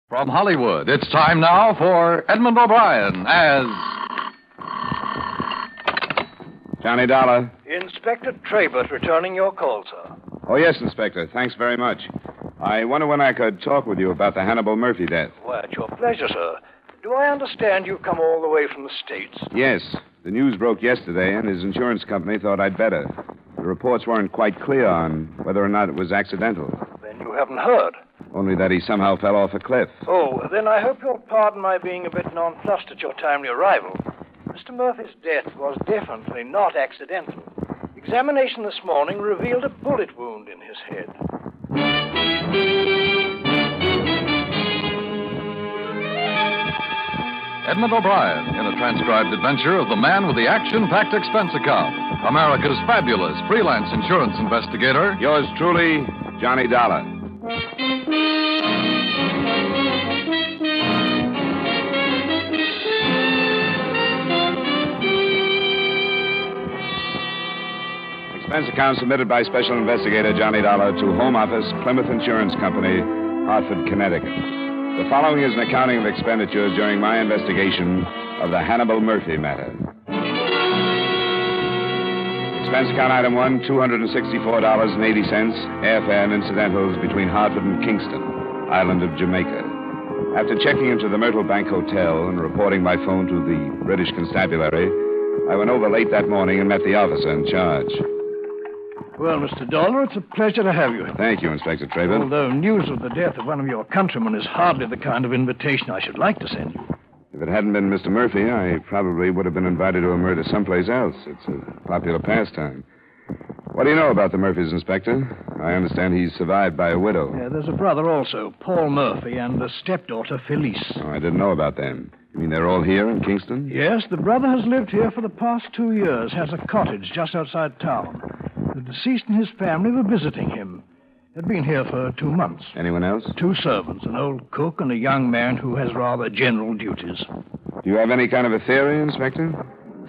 From Hollywood, it's time now for Edmund O'Brien as... Johnny Dollar. Inspector Trabert returning your call, sir. Oh, yes, Inspector. Thanks very much. I wonder when I could talk with you about the Hannibal Murphy death. Why, it's your pleasure, sir. Do I understand you've come all the way from the States? Yes. The news broke yesterday, and his insurance company thought I'd better. The reports weren't quite clear on whether or not it was accidental. Then you haven't heard. Only that he somehow fell off a cliff. Oh, then I hope you'll pardon my being a bit nonplussed at your timely arrival. Mr. Murphy's death was definitely not accidental. Examination this morning revealed a bullet wound in his head. Edmund O'Brien in a transcribed adventure of the man with the action-packed expense account. America's fabulous freelance insurance investigator. Yours truly, Johnny Dollar. Expense account submitted by Special Investigator Johnny Dollar to Home Office, Plymouth Insurance Company, Hartford, Connecticut. The following is an accounting of expenditures during my investigation of the Hannibal Murphy matter. Expense account item 1, $264.80, airfare and incidentals between Hartford and Kingston, island of Jamaica. After checking into the Myrtle Bank Hotel and reporting by phone to the British Constabulary, I went over late that morning and met the officer in charge. Well, Mr. Dollar, it's a pleasure to have you. Thank you, Inspector Trabert. Although news of the death of one of your countrymen is hardly the kind of invitation I should like to send you. If it hadn't been Mr. Murphy, I probably would have been invited to a murder someplace else. It's a popular pastime. What do you know about the Murphys, Inspector? I understand he's survived by a widow. Yeah, there's a brother also, Paul Murphy, and a stepdaughter, Felice. Oh, I didn't know about them. You mean they're all here in Kingston? Yes, the brother has lived here for the past 2 years, has a cottage just outside town. The deceased and his family were visiting him. They'd been here for 2 months. Anyone else? 2 servants, an old cook and a young man who has rather general duties. Do you have any kind of a theory, Inspector?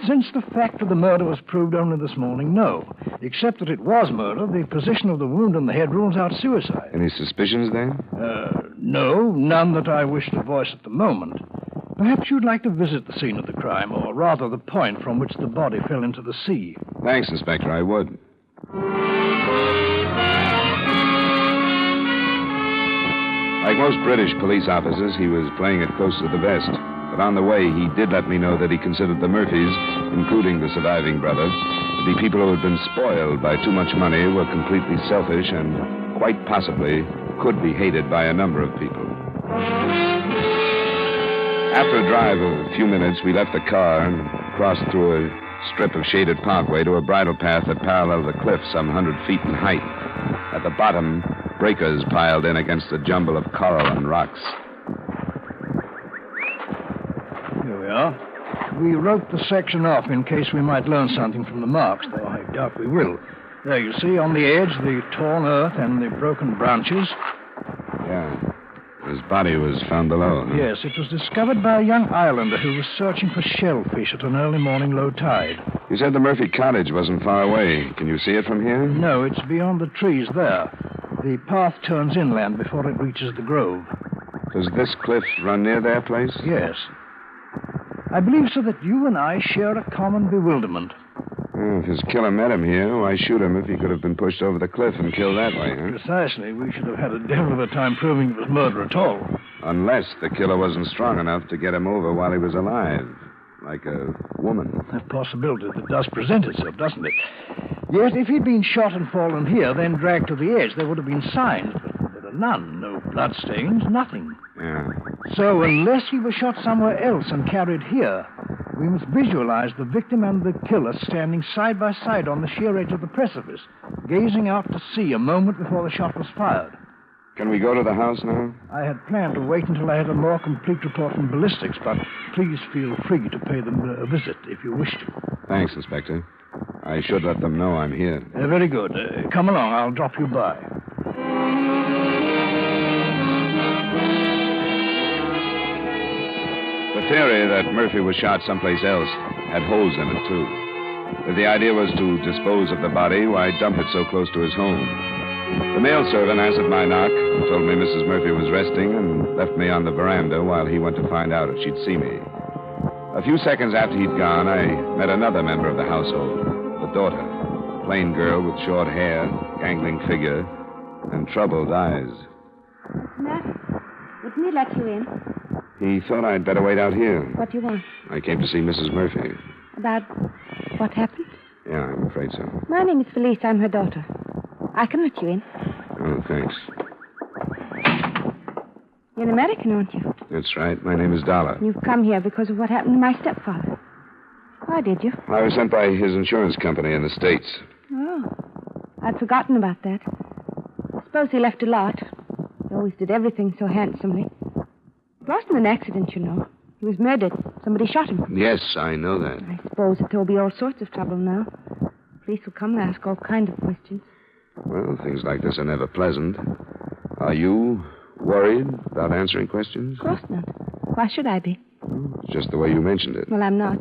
Since the fact of the murder was proved only this morning, no. Except that it was murder, the position of the wound on the head rules out suicide. Any suspicions, then? No, none that I wish to voice at the moment. Perhaps you'd like to visit the scene of the crime, or rather the point from which the body fell into the sea. Thanks, Inspector, I would. Like most British police officers, he was playing it close to the vest. But on the way, he did let me know that he considered the Murphys, including the surviving brother, to be people who had been spoiled by too much money, were completely selfish, and quite possibly could be hated by a number of people. After a drive of a few minutes, we left the car and crossed through a strip of shaded parkway to a bridle path that paralleled the cliff some 100 feet in height. At the bottom, breakers piled in against a jumble of coral and rocks. Here we are. We wrote the section off in case we might learn something from the marks, though I doubt we will. There, you see, on the edge, the torn earth and the broken branches. Yeah. His body was found below. Huh? Yes, it was discovered by a young islander who was searching for shellfish at an early morning low tide. You said the Murphy cottage wasn't far away. Can you see it from here? No, it's beyond the trees there. The path turns inland before it reaches the grove. Does this cliff run near their place? Yes. I believe, sir, that you and I share a common bewilderment. Well, if his killer met him here, why shoot him if he could have been pushed over the cliff and killed that way, huh? Precisely. We should have had a devil of a time proving it was murder at all. Unless the killer wasn't strong enough to get him over while he was alive. Like a woman. A possibility that does present itself, doesn't it? Yet, if he'd been shot and fallen here, then dragged to the edge, there would have been signs. But there are none. No bloodstains, nothing. Yeah. So, unless he was shot somewhere else and carried here, we must visualize the victim and the killer standing side by side on the sheer edge of the precipice, gazing out to sea a moment before the shot was fired. Can we go to the house now? I had planned to wait until I had a more complete report from ballistics, but please feel free to pay them a visit if you wish to. Thanks, Inspector. I should let them know I'm here. Very good. Come along. I'll drop you by. The theory that Murphy was shot someplace else had holes in it, too. If the idea was to dispose of the body, why dump it so close to his home? The mail servant answered my knock, told me Mrs. Murphy was resting, and left me on the veranda while he went to find out if she'd see me. A few seconds after he'd gone, I met another member of the household, the daughter. A plain girl with short hair, gangling figure, and troubled eyes. Matt, wouldn't he let you in? He thought I'd better wait out here. What do you want? I came to see Mrs. Murphy. About what happened? Yeah, I'm afraid so. My name is Felice. I'm her daughter. I can let you in. Oh, thanks. You're an American, aren't you? That's right. My name is Dollar. You've come here because of what happened to my stepfather. Why did you? I was sent by his insurance company in the States. Oh, I'd forgotten about that. I suppose he left a lot. He always did everything so handsomely. It wasn't an accident, you know. He was murdered. Somebody shot him. Yes, I know that. I suppose that there'll be all sorts of trouble now. Police will come and ask all kinds of questions. Well, things like this are never pleasant. Are you worried about answering questions? Of course not. Why should I be? It's just the way you mentioned it. Well, I'm not.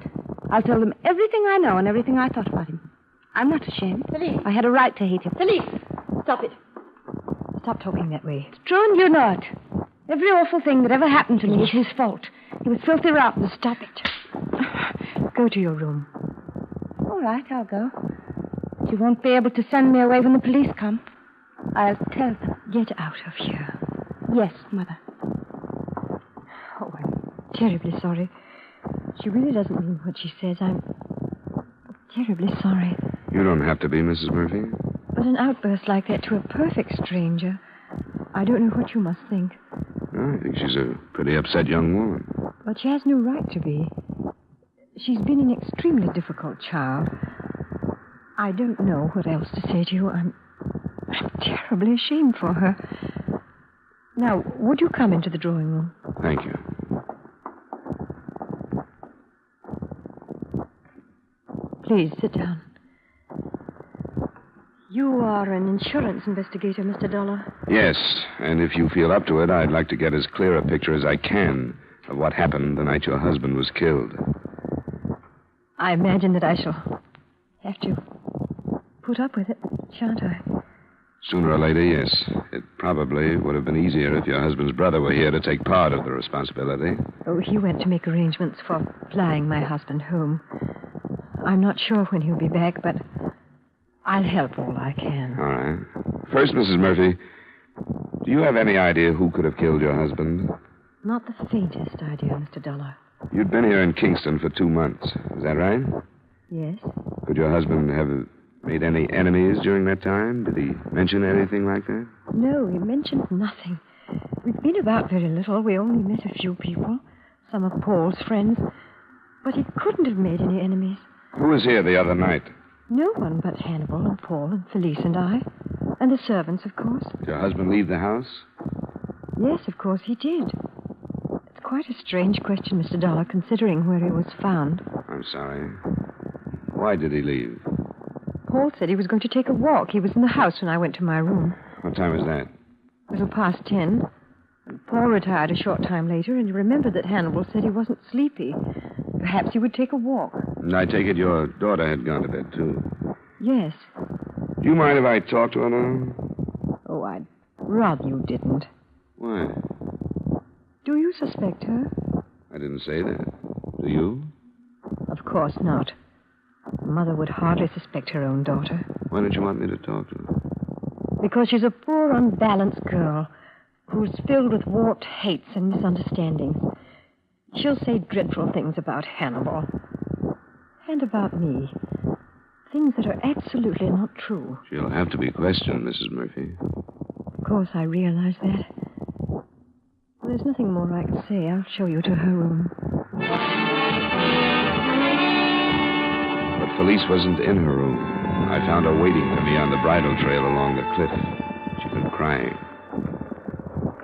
I'll tell them everything I know and everything I thought about him. I'm not ashamed. Felice. I had a right to hate him. Felice, stop it. Stop talking that way. It's true and you're not. Every awful thing that ever happened to me is his fault. He was filthy rotten. Stop it. Go to your room. All right, I'll go. But you won't be able to send me away when the police come. I'll tell them. Get out of here. Yes, Mother. Oh, I'm terribly sorry. She really doesn't mean what she says. I'm terribly sorry. You don't have to be, Mrs. Murphy. But an outburst like that to a perfect stranger, I don't know what you must think. I think she's a pretty upset young woman. But she has no right to be. She's been an extremely difficult child. I don't know what else to say to you. I'm terribly ashamed for her. Now, would you come into the drawing room? Thank you. Please, sit down. You are an insurance investigator, Mr. Dollar. Yes, and if you feel up to it, I'd like to get as clear a picture as I can of what happened the night your husband was killed. I imagine that I shall have to put up with it, shan't I? Sooner or later, yes. It probably would have been easier if your husband's brother were here to take part of the responsibility. Oh, he went to make arrangements for flying my husband home. I'm not sure when he'll be back, but I'll help all I can. All right. First, Mrs. Murphy, do you have any idea who could have killed your husband? Not the faintest idea, Mr. Dollar. You'd been here in Kingston for 2 months. Is that right? Yes? Could your husband have made any enemies during that time? Did he mention anything like that? No, he mentioned nothing. We've been about very little. We only met a few people. Some of Paul's friends. But he couldn't have made any enemies. Who was here the other night? No one but Hannibal and Paul and Felice and I. And the servants, of course. Did your husband leave the house? Yes, of course he did. It's quite a strange question, Mr. Dollar, considering where he was found. I'm sorry. Why did he leave? Paul said he was going to take a walk. He was in the house when I went to my room. What time was that? A little past 10. Paul retired a short time later, and he remembered that Hannibal said he wasn't sleepy. Perhaps he would take a walk. And I take it your daughter had gone to bed, too. Yes. Do you mind if I talk to her now? Oh, I'd rather you didn't. Why? Do you suspect her? I didn't say that. Do you? Of course not. A mother would hardly suspect her own daughter. Why don't you want me to talk to her? Because she's a poor, unbalanced girl who's filled with warped hates and misunderstandings. She'll say dreadful things about Hannibal. And about me. Things that are absolutely not true. She'll have to be questioned, Mrs. Murphy. Of course, I realize that. There's nothing more I can say. I'll show you to her room. But Felice wasn't in her room. I found her waiting for me on the bridle trail along the cliff. She'd been crying.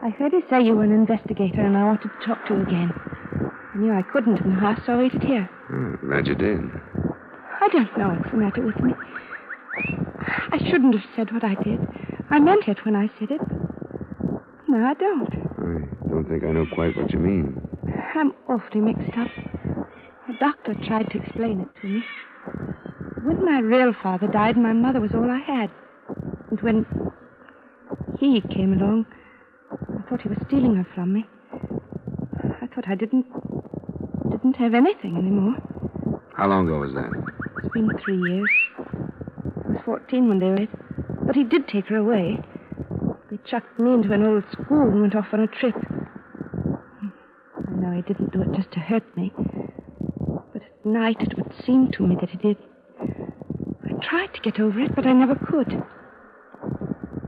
I heard you say you were an investigator, and I wanted to talk to you again. I knew I couldn't in the house, so I waited here. Oh, glad you did. I don't know what's the matter with me. I shouldn't have said what I did. I meant it when I said it. No, I don't. I don't think I know quite what you mean. I'm awfully mixed up. The doctor tried to explain it to me. When my real father died, my mother was all I had. And when he came along. I thought he was stealing her from me. I thought I didn't have anything anymore. How long ago was that? It's been 3 years. I was 14 when they went. But he did take her away. They chucked me into an old school and went off on a trip. I know he didn't do it just to hurt me. But at night it would seem to me that he did. I tried to get over it, but I never could.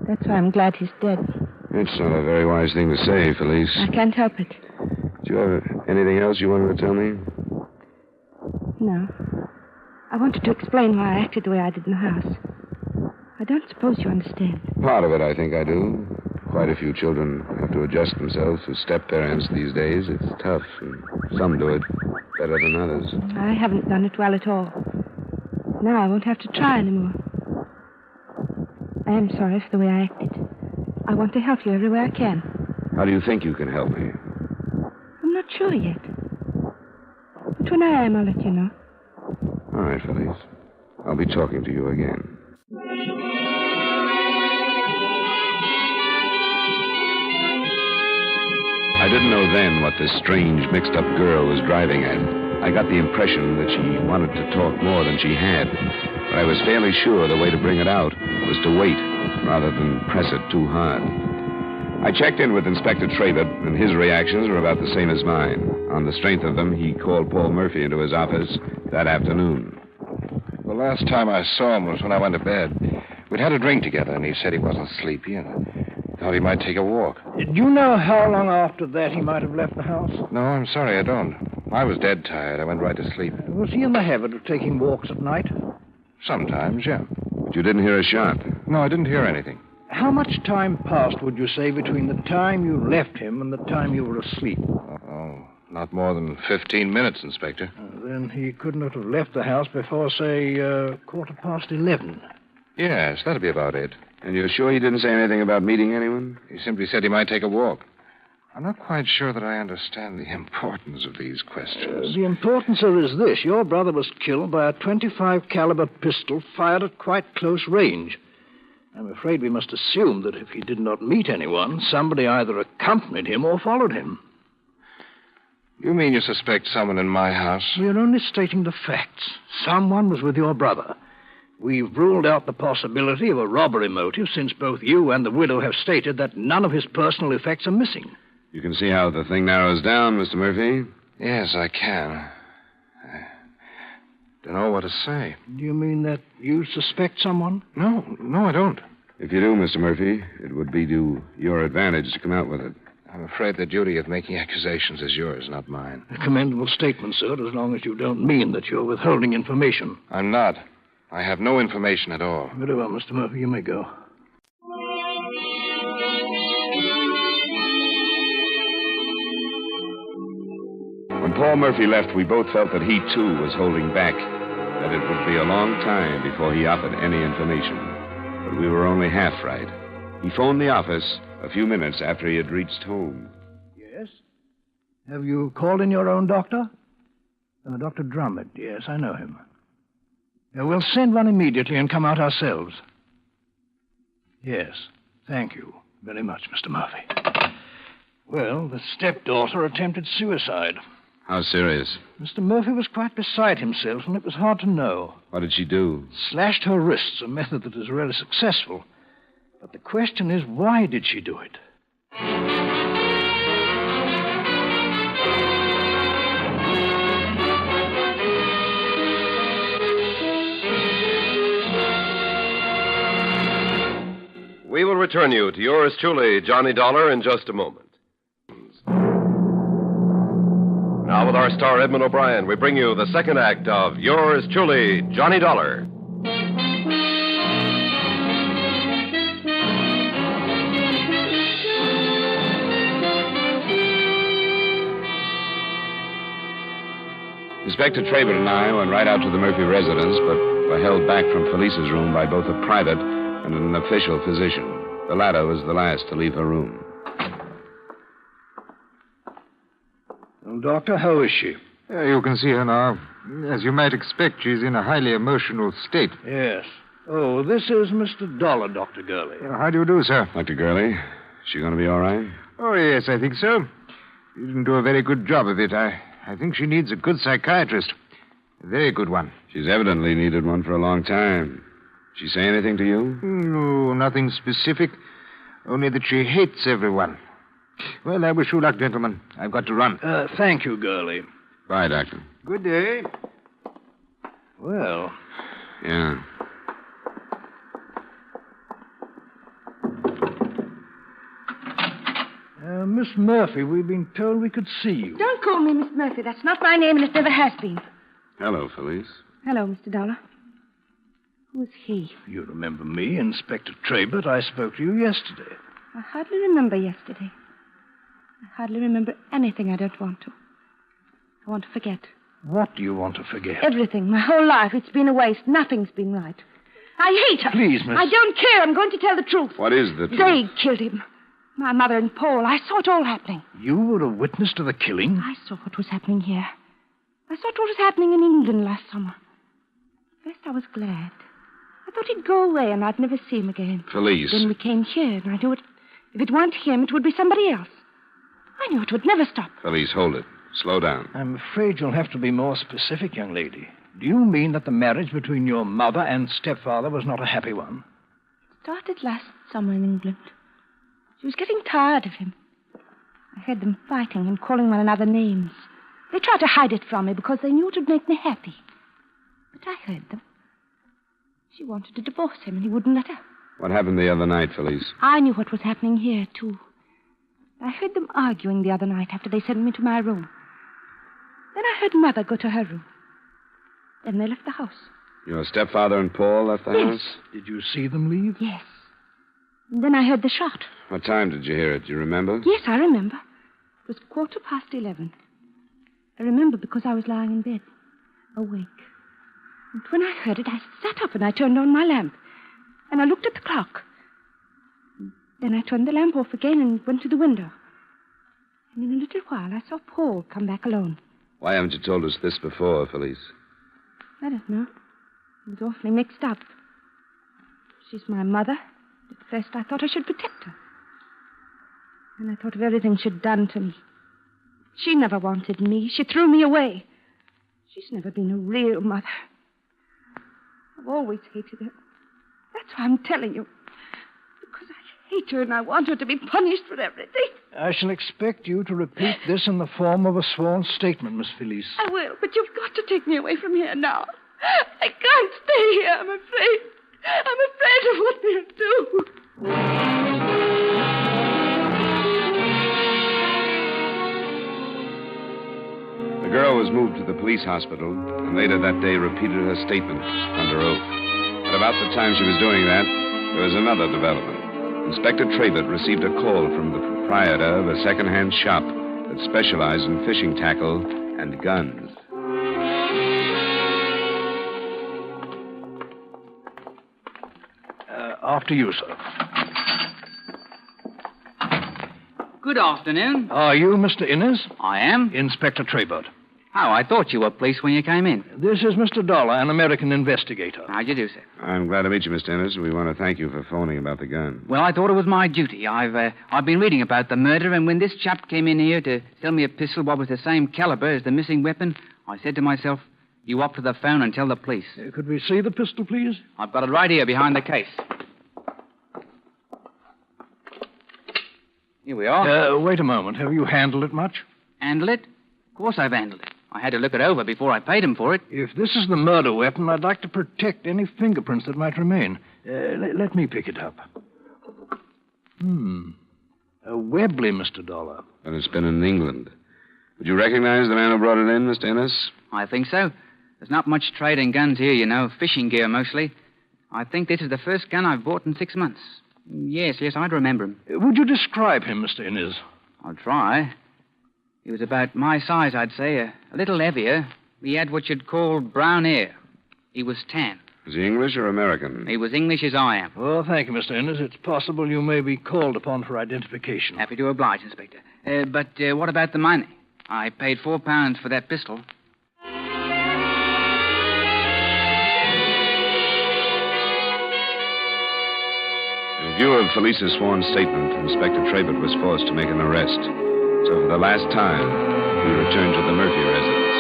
That's why I'm glad he's dead. It's not a very wise thing to say, Felice. I can't help it. Do you have anything else you wanted to tell me? No. I wanted to explain why I acted the way I did in the house. I don't suppose you understand. Part of it, I think I do. Quite a few children have to adjust themselves to step-parents these days. It's tough, and some do it better than others. I haven't done it well at all. Now I won't have to try anymore. I am sorry for the way I acted. I want to help you every way I can. How do you think you can help me? I'm not sure yet. But when I am, I'll let you know. All right, Felice. I'll be talking to you again. I didn't know then what this strange, mixed-up girl was driving at. I got the impression that she wanted to talk more than she had. But I was fairly sure the way to bring it out was to wait rather than press it too hard. I checked in with Inspector Traybert, and his reactions were about the same as mine. On the strength of them, he called Paul Murphy into his office that afternoon. The last time I saw him was when I went to bed. We'd had a drink together, and he said he wasn't sleepy, and I thought he might take a walk. Do you know how long after that he might have left the house? No, I'm sorry, I don't. I was dead tired. I went right to sleep. Was he in the habit of taking walks at night? Sometimes, yeah. But you didn't hear a shot. No, I didn't hear anything. How much time passed, would you say, between the time you left him and the time you were asleep? Oh, not more than 15 minutes, Inspector. Then he couldn't have left the house before, say, 11:15. Yes, that'd be about it. And you're sure he didn't say anything about meeting anyone? He simply said he might take a walk. I'm not quite sure that I understand the importance of these questions. The importance of it is this. Your brother was killed by a .25 caliber pistol fired at quite close range. I'm afraid we must assume that if he did not meet anyone, somebody either accompanied him or followed him. You mean you suspect someone in my house? We're only stating the facts. Someone was with your brother. We've ruled out the possibility of a robbery motive since both you and the widow have stated that none of his personal effects are missing. You can see how the thing narrows down, Mr. Murphy. Yes, I can. I don't know what to say. Do you mean that you suspect someone? No, I don't. If you do, Mr. Murphy, it would be to your advantage to come out with it. I'm afraid the duty of making accusations is yours, not mine. A commendable statement, sir, as long as you don't mean that you're withholding information. I'm not. I have no information at all. Very well, Mr. Murphy, you may go. When Paul Murphy left, we both felt that he, too, was holding back, that it would be a long time before he offered any information. But we were only half right. He phoned the office a few minutes after he had reached home. Yes? Have you called in your own doctor? Dr. Drummond. Yes, I know him. We'll send one immediately and come out ourselves. Yes, thank you very much, Mr. Murphy. Well, the stepdaughter attempted suicide. How serious? Mr. Murphy was quite beside himself, and it was hard to know. What did she do? Slashed her wrists, a method that is really successful. But the question is, why did she do it? We will return you to yours truly, Johnny Dollar, in just a moment. Now, with our star Edmund O'Brien, we bring you the second act of yours truly, Johnny Dollar. Inspector Traybert and I went right out to the Murphy residence, but were held back from Felice's room by both a private and an official physician. The latter was the last to leave her room. Well, Doctor, how is she? You can see her now. As you might expect, she's in a highly emotional state. Yes. Oh, this is Mr. Dollar, Dr. Gurley. How do you do, sir? Dr. Gurley, she going to be all right? Oh, yes, I think so. You didn't do a very good job of it. I think she needs a good psychiatrist. A very good one. She's evidently needed one for a long time. She say anything to you? No, nothing specific. Only that she hates everyone. Well, I wish you luck, gentlemen. I've got to run. Thank you, Gurley. Bye, Doctor. Good day. Well, Yeah. Miss Murphy, we've been told we could see you. Don't call me Miss Murphy. That's not my name, and it never has been. Hello, Felice. Hello, Mr. Dollar. Who's he? You remember me, Inspector Trabert. I spoke to you yesterday. I hardly remember yesterday. I hardly remember anything I don't want to. I want to forget. What do you want to forget? Everything. My whole life. It's been a waste. Nothing's been right. I hate her. Please, Miss... I don't care. I'm going to tell the truth. What is the truth? They killed him. My mother and Paul. I saw it all happening. You were a witness to the killing? I saw what was happening here. I saw what was happening in England last summer. First, I was glad. I thought he'd go away and I'd never see him again. Felice. Then we came here, and I knew it. If it weren't him, it would be somebody else. I knew it would never stop. Felice, hold it. Slow down. I'm afraid you'll have to be more specific, young lady. Do you mean that the marriage between your mother and stepfather was not a happy one? It started last summer in England. She was getting tired of him. I heard them fighting and calling one another names. They tried to hide it from me because they knew it would make me happy. But I heard them. She wanted to divorce him, and he wouldn't let her. What happened the other night, Felice? I knew what was happening here, too. I heard them arguing the other night after they sent me to my room. Then I heard Mother go to her room. Then they left the house. Your stepfather and Paul left the house? Did you see them leave? Yes. And then I heard the shot. What time did you hear it? Do you remember? Yes, I remember. It was 11:15. I remember because I was lying in bed, awake. And when I heard it, I sat up and I turned on my lamp. And I looked at the clock. Then I turned the lamp off again and went to the window. And in a little while, I saw Paul come back alone. Why haven't you told us this before, Felice? I don't know. I was awfully mixed up. She's my mother. At first, I thought I should protect her. And I thought of everything she'd done to me. She never wanted me. She threw me away. She's never been a real mother. I've always hated her. That's why I'm telling you. Because I hate her and I want her to be punished for everything. I shall expect you to repeat this in the form of a sworn statement, Miss Felice. I will, but you've got to take me away from here now. I can't stay here, I'm afraid. I'm afraid of what they'll do. The girl was moved to the police hospital and later that day repeated her statement under oath. At about the time she was doing that, there was another development. Inspector Trabert received a call from the proprietor of a second-hand shop that specialized in fishing tackle and guns. After you, sir. Good afternoon. Are you Mr. Innes? I am. Inspector Trabert. Oh, I thought you were police when you came in. This is Mr. Dollar, an American investigator. How'd you do, sir? I'm glad to meet you, Mr. Innes. We want to thank you for phoning about the gun. Well, I thought it was my duty. I've been reading about the murder, and when this chap came in here to sell me a pistol what was the same caliber as the missing weapon, I said to myself, you up to the phone and tell the police. Could we see the pistol, please? I've got it right here behind the case. Here we are. Wait a moment. Have you handled it much? Handle it? Of course I've handled it. I had to look it over before I paid him for it. If this is the murder weapon, I'd like to protect any fingerprints that might remain. Let me pick it up. A Webley, Mr. Dollar. And it's been in England. Would you recognize the man who brought it in, Mr. Innes? I think so. There's not much trade in guns here, you know. Fishing gear, mostly. I think this is the first gun I've bought in 6 months. Yes, I'd remember him. Would you describe him, Mr. Innes? I'll try. He was about my size, I'd say. A little heavier. He had what you'd call brown hair. He was tan. Is he English or American? He was English as I am. Well, thank you, Mr. Innes. It's possible you may be called upon for identification. Happy to oblige, Inspector. But what about the money? I paid £4 for that pistol. view of Felice's sworn statement, Inspector Trabert was forced to make an arrest. So for the last time, he returned to the Murphy residence.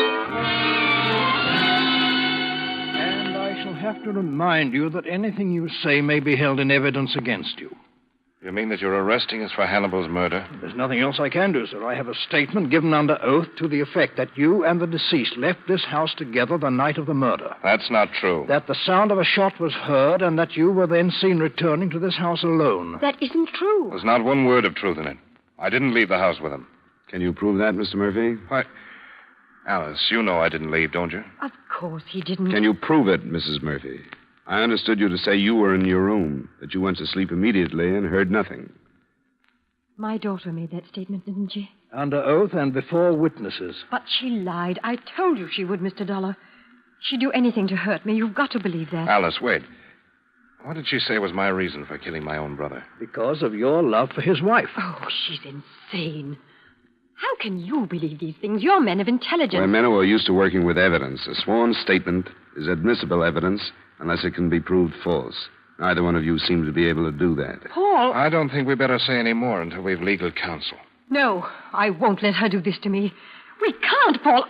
And I shall have to remind you that anything you say may be held in evidence against you. You mean that you're arresting us for Hannibal's murder? There's nothing else I can do, sir. I have a statement given under oath to the effect that you and the deceased left this house together the night of the murder. That's not true. That the sound of a shot was heard and that you were then seen returning to this house alone. That isn't true. There's not one word of truth in it. I didn't leave the house with him. Can you prove that, Mr. Murphy? Why, Alice, you know I didn't leave, don't you? Of course he didn't. Can you prove it, Mrs. Murphy? I understood you to say you were in your room, that you went to sleep immediately and heard nothing. My daughter made that statement, didn't she? Under oath and before witnesses. But she lied. I told you she would, Mr. Dollar. She'd do anything to hurt me. You've got to believe that. Alice, wait. What did she say was my reason for killing my own brother? Because of your love for his wife. Oh, she's insane. How can you believe these things? You're men of intelligence. We're men who are used to working with evidence. A sworn statement is admissible evidence unless it can be proved false. Neither one of you seem to be able to do that. Paul! I don't think we better say any more until we've legal counsel. No, I won't let her do this to me. We can't, Paul.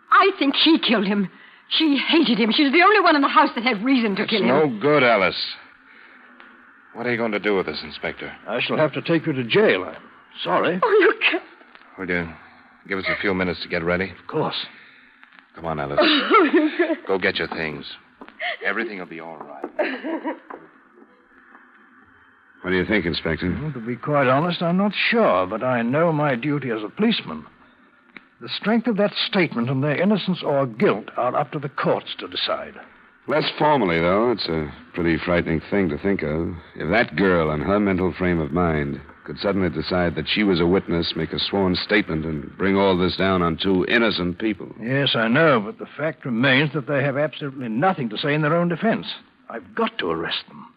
I think he killed him. She hated him. She's the only one in the house that had reason to kill him. No good, Alice. What are you going to do with us, Inspector? I shall have to take you to jail. I'm sorry. Oh, you can't. Will you give us a few minutes to get ready? Of course. Come on, Alice. Oh, you can't. Go get your things. Everything will be all right. What do you think, Inspector? Well, to be quite honest, I'm not sure, but I know my duty as a policeman. The strength of that statement and their innocence or guilt are up to the courts to decide. Less formally, though, it's a pretty frightening thing to think of. If that girl, in her mental frame of mind, could suddenly decide that she was a witness, make a sworn statement, and bring all this down on two innocent people. Yes, I know, but the fact remains that they have absolutely nothing to say in their own defense. I've got to arrest them.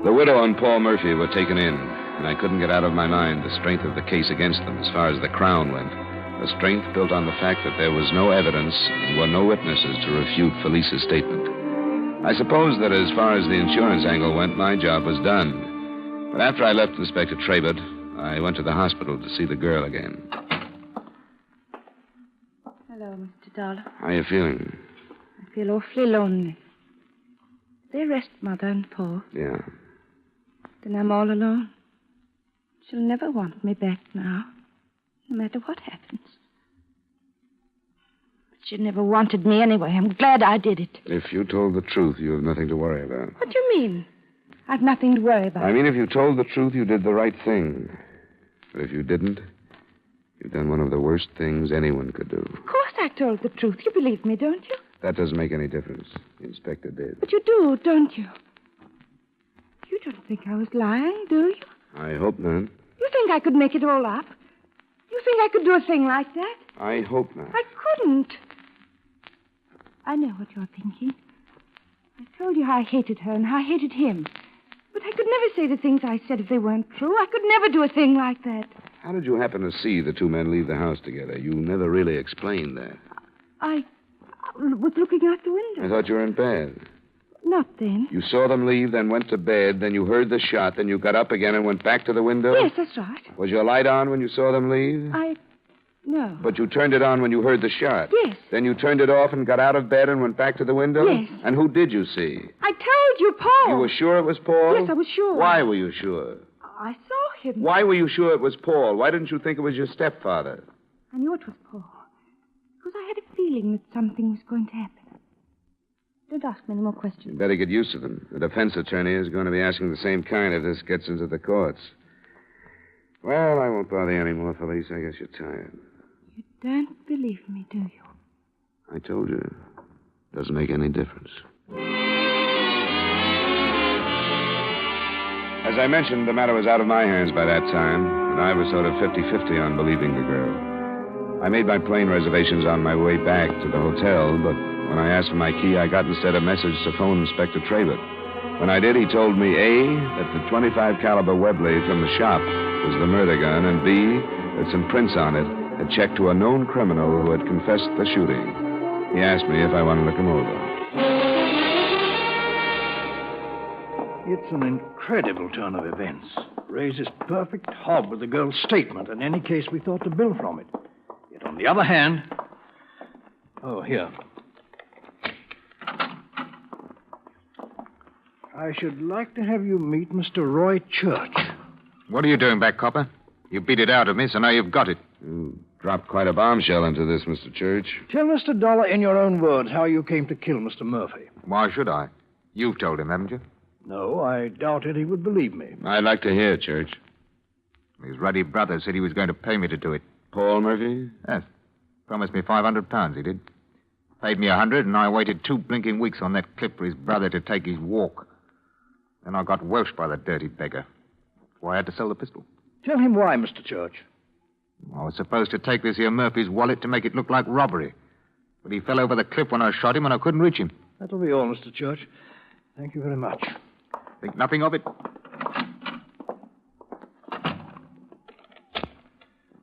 The widow and Paul Murphy were taken in, and I couldn't get out of my mind the strength of the case against them as far as the Crown went. A strength built on the fact that there was no evidence and were no witnesses to refute Felice's statement. I suppose that as far as the insurance angle went, my job was done. But after I left Inspector Trabert, I went to the hospital to see the girl again. Hello, Mr. Dollar. How are you feeling? I feel awfully lonely. They arrest Mother and Paul. Yeah. Then I'm all alone. She'll never want me back now, no matter what happens. But she never wanted me anyway. I'm glad I did it. If you told the truth, you have nothing to worry about. What do you mean? I've nothing to worry about. I mean, if you told the truth, you did the right thing. But if you didn't, you've done one of the worst things anyone could do. Of course I told the truth. You believe me, don't you? That doesn't make any difference. The inspector did. But you do, don't you? You don't think I was lying, do you? I hope not. You think I could make it all up? You think I could do a thing like that? I hope not. I couldn't. I know what you're thinking. I told you how I hated her and how I hated him. But I could never say the things I said if they weren't true. I could never do a thing like that. How did you happen to see the two men leave the house together? You never really explained that. I was looking out the window. I thought you were in bed. Not then. You saw them leave, then went to bed, then you heard the shot, then you got up again and went back to the window? Yes, that's right. Was your light on when you saw them leave? No. But you turned it on when you heard the shot? Yes. Then you turned it off and got out of bed and went back to the window? Yes. And who did you see? I told you, Paul. You were sure it was Paul? Yes, I was sure. Why were you sure? I saw him. Why were you sure it was Paul? Why didn't you think it was your stepfather? I knew it was Paul. Because I had a feeling that something was going to happen. Don't ask me any more questions. You'd better get used to them. The defense attorney is going to be asking the same kind if this gets into the courts. Well, I won't bother you anymore, Felice. I guess you're tired. You don't believe me, do you? I told you. Doesn't make any difference. As I mentioned, the matter was out of my hands by that time, and I was sort of 50-50 on believing the girl. I made my plane reservations on my way back to the hotel, but when I asked for my key, I got instead a message to phone Inspector Trabert. When I did, he told me, A, that the .25 caliber Webley from the shop was the murder gun, and B, that some prints on it had checked to a known criminal who had confessed the shooting. He asked me if I wanted to come over. It's an incredible turn of events. Raises perfect hob with the girl's statement. In any case, we thought to build from it. Yet, on the other hand... Oh, here. I should like to have you meet Mr. Roy Church. What are you doing back, Copper? You beat it out of me, so now you've got it. You dropped quite a bombshell into this, Mr. Church. Tell Mr. Dollar in your own words how you came to kill Mr. Murphy. Why should I? You've told him, haven't you? No, I doubted he would believe me. I'd like to hear, Church. His ruddy brother said he was going to pay me to do it. Paul Murphy? Yes. Promised me £500, he did. Paid me 100, and I waited 2 blinking weeks on that cliff for his brother to take his walk. Then I got welched by the dirty beggar. So I had to sell the pistol. Tell him why, Mr. Church. I was supposed to take this here Murphy's wallet to make it look like robbery. But he fell over the cliff when I shot him, and I couldn't reach him. That'll be all, Mr. Church. Thank you very much. Think nothing of it.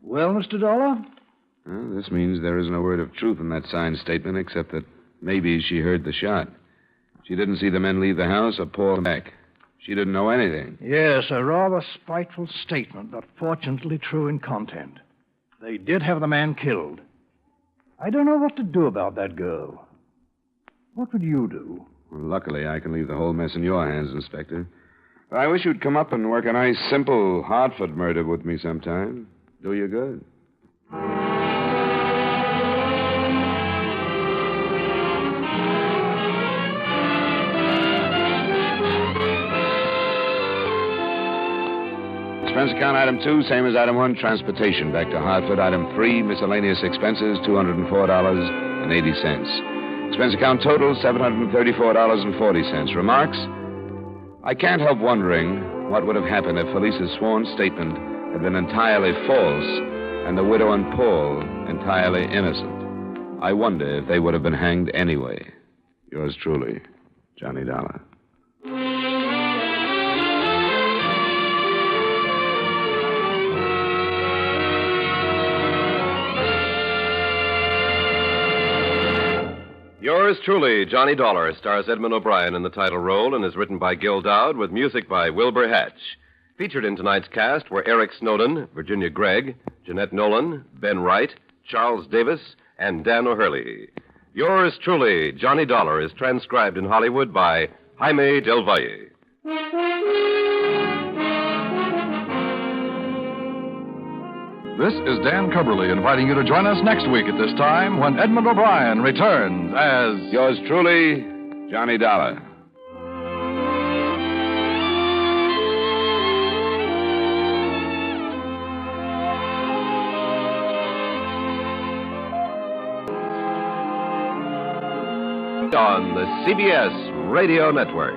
Well, Mr. Dollar? Well, this means there isn't a word of truth in that signed statement, except that maybe she heard the shot. She didn't see the men leave the house or Paul back. She didn't know anything. Yes, a rather spiteful statement, but fortunately true in content. They did have the man killed. I don't know what to do about that girl. What would you do? Well, luckily, I can leave the whole mess in your hands, Inspector. I wish you'd come up and work a nice, simple Hartford murder with me sometime. Do you good. Expense account item 2, same as item 1, transportation back to Hartford. Item 3, miscellaneous expenses, $204.80. Expense account total, $734.40. Remarks? I can't help wondering what would have happened if Felice's sworn statement had been entirely false and the widow and Paul entirely innocent. I wonder if they would have been hanged anyway. Yours truly, Johnny Dollar. Yours truly, Johnny Dollar, stars Edmund O'Brien in the title role and is written by Gil Dowd with music by Wilbur Hatch. Featured in tonight's cast were Eric Snowden, Virginia Gregg, Jeanette Nolan, Ben Wright, Charles Davis, and Dan O'Hurley. Yours truly, Johnny Dollar, is transcribed in Hollywood by Jaime Del Valle. This is Dan Cubberly inviting you to join us next week at this time when Edmund O'Brien returns as... Yours truly, Johnny Dollar. On the CBS Radio Network.